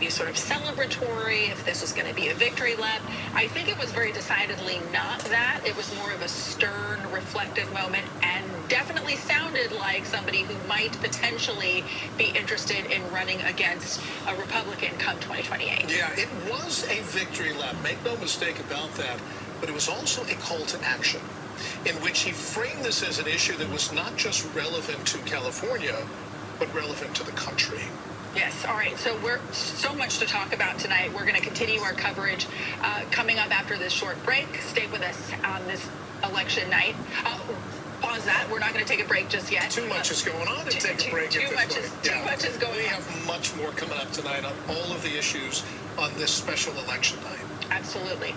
be sort of celebratory, if this was going to be a victory lap. I think it was very decidedly not that. It was more of a stern, reflective moment, and definitely sounded like somebody who might potentially be interested in running against a Republican come 2028. Yeah, it was a victory lap. Make no mistake about that. But it was also a call to action, in which he framed this as an issue that was not just relevant to California, but relevant to the country. Yes. All right. So we're so much to talk about tonight. We're going to continue our coverage coming up after this short break. Stay with us on this election night. Pause that. We're not going to take a break just yet. Too much is going on to take a break. Too much is going on. We have much more coming up tonight on all of the issues on this special election night. Absolutely.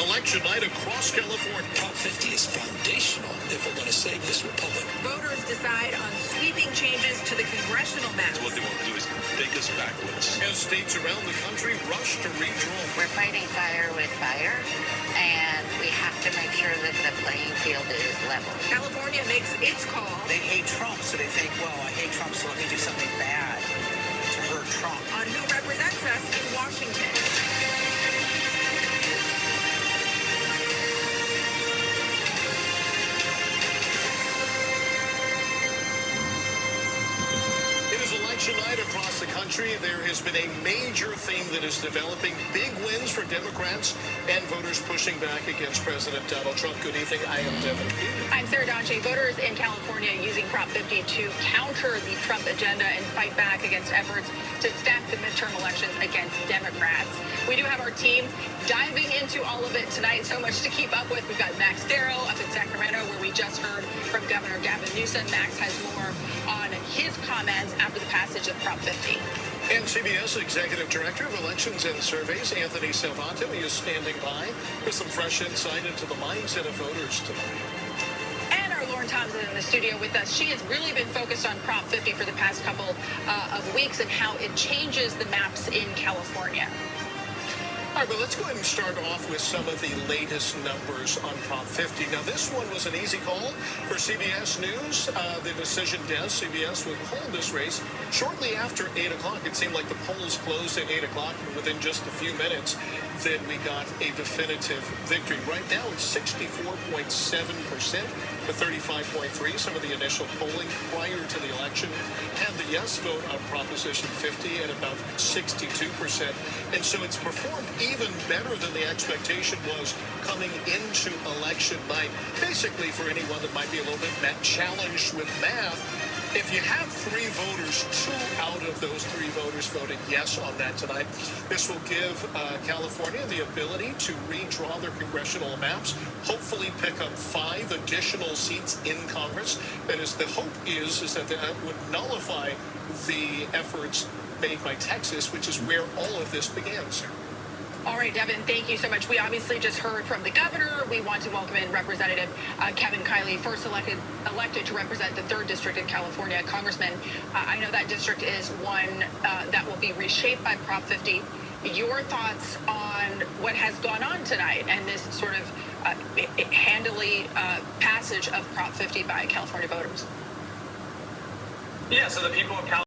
Election night across California. Prop 50 is foundational if we're going to save this republic. Voters decide on sweeping changes to the congressional map. What they want to do is take us backwards. As states around the country rush to redraw. We're fighting fire with fire, and we have to make sure that the playing field is level. California makes its call. They hate Trump, so they think, well, I hate Trump, so let me do something bad to hurt Trump. On who represents us in Washington. Election night across the country, there has been a major theme that is developing. Big wins for Democrats and voters pushing back against President Donald Trump. Good evening. I am Devin. I'm Sarah Donche. Voters in California using Prop 50 to counter the Trump agenda and fight back against efforts to stack the midterm elections against Democrats. We do have our team diving into all of it tonight. So much to keep up with. We've got Max Darrow up in Sacramento, where we just heard from Governor Gavin Newsom. Max has more on his comments after the passage of Prop 50. And CBS Executive Director of Elections and Surveys, Anthony Salvato, is standing by with some fresh insight into the mindset of voters tonight. And our Lauren Thompson in the studio with us. She has really been focused on Prop 50 for the past couple of weeks and how it changes the maps in California. All right, but let's go ahead and start off with some of the latest numbers on Prop 50. Now, this one was an easy call for CBS News. The decision desk, CBS, would hold this race shortly after 8 o'clock. It seemed like the polls closed at 8 o'clock, and within just a few minutes, then we got a definitive victory. Right now, it's 64.7% to 35.3%. Some of the initial polling prior to the election had the yes vote on Proposition 50 at about 62%. And so it's performed even better than the expectation was coming into election night. Basically, for anyone that might be a little bit challenged with math, if you have 3 voters, 2 out of those 3 voters voted yes on that tonight, this will give California the ability to redraw their congressional maps, hopefully pick up 5 additional seats in Congress. That is, the hope is that that would nullify the efforts made by Texas, which is where all of this began, sir. All right, Devin, thank you so much. We obviously just heard from the governor. We want to welcome in Representative Kevin Kiley, first elected to represent the 3rd District in California. Congressman, I know that district is one that will be reshaped by Prop 50. Your thoughts on what has gone on tonight and this sort of handily passage of Prop 50 by California voters? Yeah, so the people of California